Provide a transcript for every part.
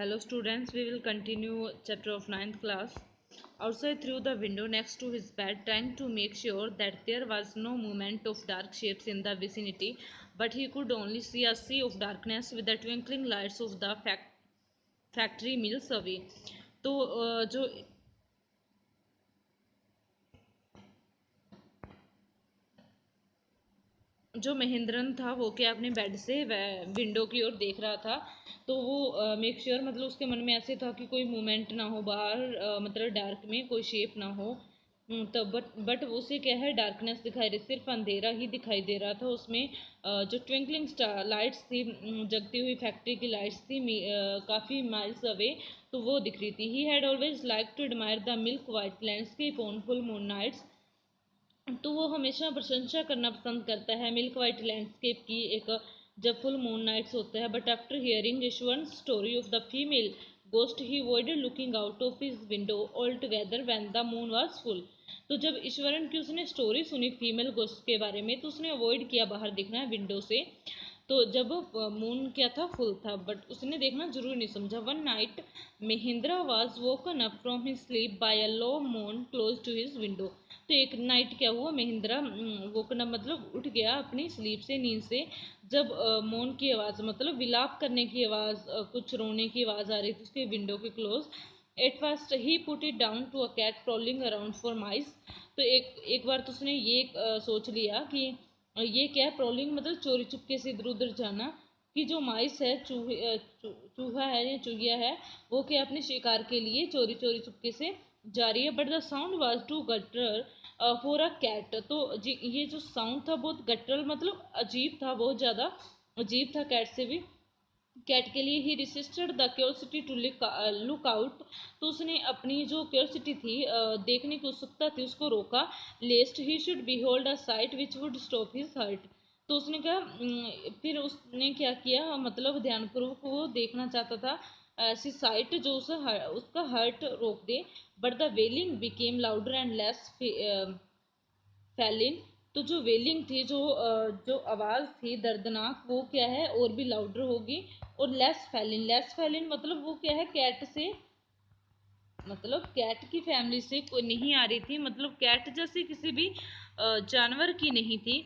Hello students, we will continue chapter of ninth class. Outside through the window next to his bed, trying to make sure that there was no movement of dark shapes in the vicinity, but he could only see a sea of darkness with the twinkling lights of the factory miles away. तो जो जो महेंद्रन था वो क्या अपने bed से window की ओर देख रहा था। तो वो मेक श्योर मतलब उसके मन में ऐसे था कि कोई मूवमेंट ना हो बाहर, मतलब डार्क में कोई शेप ना हो। तो बट उसे क्या है, डार्कनेस दिखाई दे, सिर्फ अंधेरा ही दिखाई दे रहा था उसमें। जो ट्विंकलिंग स्टार लाइट्स थी, जगती हुई फैक्ट्री की लाइट्स थी, काफ़ी माइल्स अवे, तो वो दिख रही थी। He had always like to admire the milk white landscape on full moon nights. तो वो हमेशा प्रशंसा करना पसंद करता है मिल्क वाइट लैंडस्केप की, एक जब फुल मून नाइट्स होते हैं। But after hearing Ishwan story of the female ghost he avoided looking out of his window all together when the moon was full. तो जब ईश्वरन की उसने स्टोरी सुनी फीमेल गोस्ट के बारे में, तो उसने अवॉइड किया बाहर देखना है विंडो से। तो जब मून क्या था, फुल था, बट उसने देखना जरूर नहीं समझा। One night Mahindra was woken up from his sleep by a low moon close to his window. तो एक नाइट क्या हुआ, महिंद्रा वोकन अप मतलब उठ गया अपनी स्लीप से, नींद से, जब मौन की आवाज़ मतलब विलाप करने की आवाज़, कुछ रोने की आवाज़ आ रही थी उसके विंडो के close. At first he put it down to a cat prowling around for mice. तो एक बार तो उसने ये सोच लिया कि ये क्या है, प्रॉलिंग मतलब चोरी चुपके से इधर उधर जाना, कि जो माइस है, चूहा है या चूहिया है, वो क्या अपने शिकार के लिए चोरी चोरी चुपके से जा रही है। But the sound was too gutter for a cat. तो ये जो साउंड था बहुत गटरल मतलब अजीब था, बहुत ज़्यादा अजीब था कैट से भी। कैट के लिए he resisted the curiosity to look out. तो उसने अपनी जो क्यूरियोसिटी थी, देखने की उत्सुकता थी, उसको रोका। Lest he should behold a sight which would stop his heart. तो उसने कहा, फिर उसने क्या किया, मतलब ध्यानपूर्वक वो देखना चाहता था ऐसी साइट जो उसका हर्ट रोक दे। But the wailing became louder and less failing. तो जो वेलिंग थी, जो आवाज़ थी दर्दनाक, वो क्या है और भी लाउडर होगी। और लेस फैलिन मतलब वो क्या है, कैट से मतलब कैट की फैमिली से कोई नहीं आ रही थी, मतलब कैट जैसे किसी भी जानवर की नहीं थी।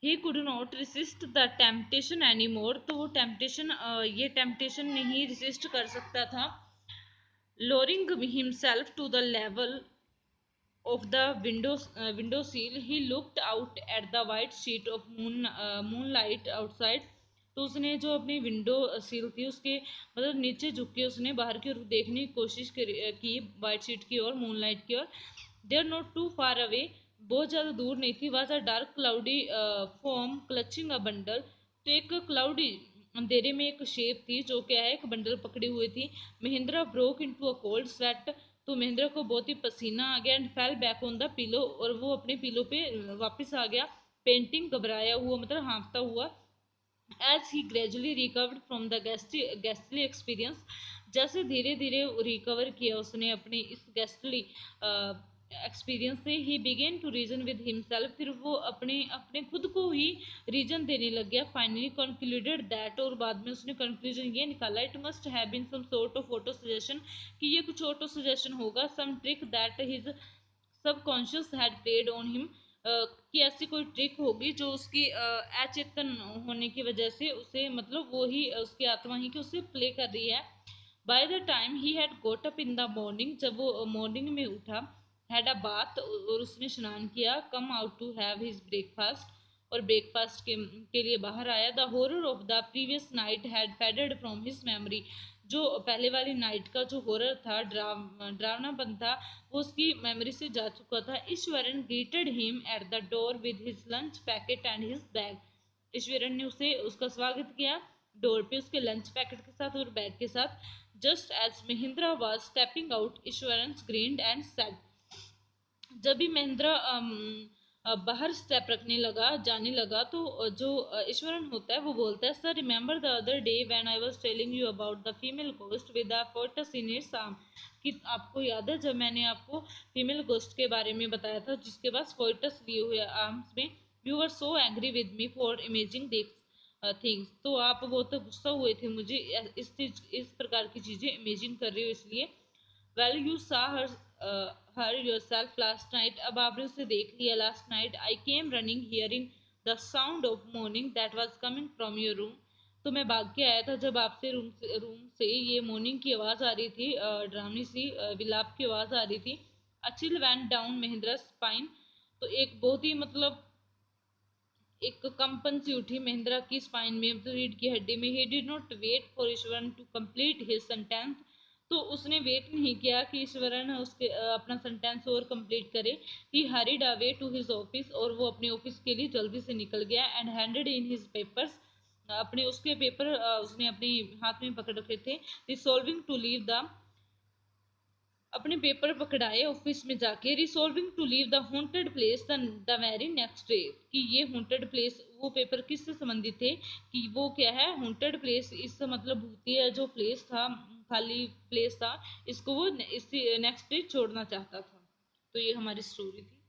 He could not resist the temptation any more. तो वो टेम्पटेशन, ये टेम्पटेशन नहीं रेसिस्ट कर सकता था। Lowering himself to the level of the window sill, he looked out at the white sheet of moonlight outside। तो उसने जो अपनी विंडो सील थी उसके मतलब नीचे झुक के उसने बाहर की ओर देखने की कोशिश की वाइट शीट की ओर, मूनलाइट की ओर। देर नॉट टू फार अवे, बहुत ज़्यादा दूर नहीं थी। Was a dark cloudy form clutching a bundle. तो एक क्लाउडी अंधेरे में एक शेप थी जो क्या है, एक बंडल पकड़ी हुई थी। Mahindra broke into a cold sweat. तो महेंद्र को बहुत ही पसीना आ गया and fell back on the pillow, और वो अपने पिलो पे वापस आ गया, पेंटिंग घबराया हुआ मतलब हाँफता हुआ। As he gradually recovered from the ghastly experience, जैसे धीरे धीरे रिकवर किया उसने अपने इस गेस्टली एक्सपीरियंस से, he began to reason with himself. फिर वो अपने अपने खुद को ही रीजन देने लग गया। फाइनली कंक्लूडेड दैट, और बाद में उसने कंक्लूजन ये निकाला, it must have been some sort of autosuggestion, कि ये कुछ ऑटो सजेशन होगा। Some trick that his subconscious had played on him, कि ऐसी कोई ट्रिक होगी जो उसकी अचेतन होने की वजह से उसे मतलब वो ही उसकी आत्मा ही कि उसे प्ले कर रही है। By the time he had goat up in the morning, जब वो मॉर्निंग में उठा, हैड अ बाथ और उसने स्नान किया, come out to have his breakfast, और ब्रेकफास्ट के लिए बाहर आया। The horror of the previous night had faded from his memory. जो पहले वाली नाइट का जो हॉरर था, डरावनापन था, वो उसकी मेमोरी से जा चुका था। Eswaran greeted him at the door with his lunch packet and his bag. Eswaran ने उसे उसका स्वागत किया डोर पे उसके लंच पैकेट के साथ और बैग के साथ। Just as Mahindra was stepping out, Ishwaran grinned and said. जब भी महेंद्र बाहर स्टेप रखने लगा, जाने लगा, तो जो ईश्वरन होता है वो बोलता है, sir remember the other day when I was telling you about the female ghost with the forts in its arm. कि आपको याद है जब मैंने आपको फीमेल गोस्ट के बारे में बताया था जिसके पास फोर्टस लिए हुए आर्म्स में। You were so angry with me for imaging this, things. तो आप बहुत गुस्सा हुए थे मुझे इस प्रकार की चीजें इमेजिन कर रहे हो इसलिए। वेल यू सा हर योरसेल्फ लास्ट नाइट, अब आपने उसे देख लिया last night. I came running hearing the sound of morning that was coming from your room, तो मैं भाग के आया था जब आपसे रूम से ये मॉर्निंग की आवाज आ रही थी, डरावनी सी विलाप की आवाज आ रही थी। A chill went down Mahendra spine, तो एक बहुत ही मतलब एक कंपन सी उठी महेंद्रा की स्पाइन में, मतलब रीढ़ की हड्डी में। He did not wait for Ishwaran to complete his sentence, तो उसने वेट नहीं किया कि ईश्वरन उसके अपना सेंटेंस और कंप्लीट करे। He hurried away to his office, और वो अपने ऑफिस के लिए जल्दी से निकल गया। And handed in his papers, अपने उसके पेपर उसने अपने हाथ में पकड़ रखे थे। रिसॉल्विंग टू लीव द, अपने पेपर पकड़ाए ऑफिस में जाके। Resolving to leave the haunted place the very next day, कि ये हॉन्टेड प्लेस, वो पेपर किससे संबंधित थे कि वो क्या है हॉन्टेड प्लेस, इससे मतलब भूतिया जो प्लेस था, खाली प्लेस था, इसको वो इस नेक्स्ट डे छोड़ना चाहता था। तो ये हमारी स्टोरी थी।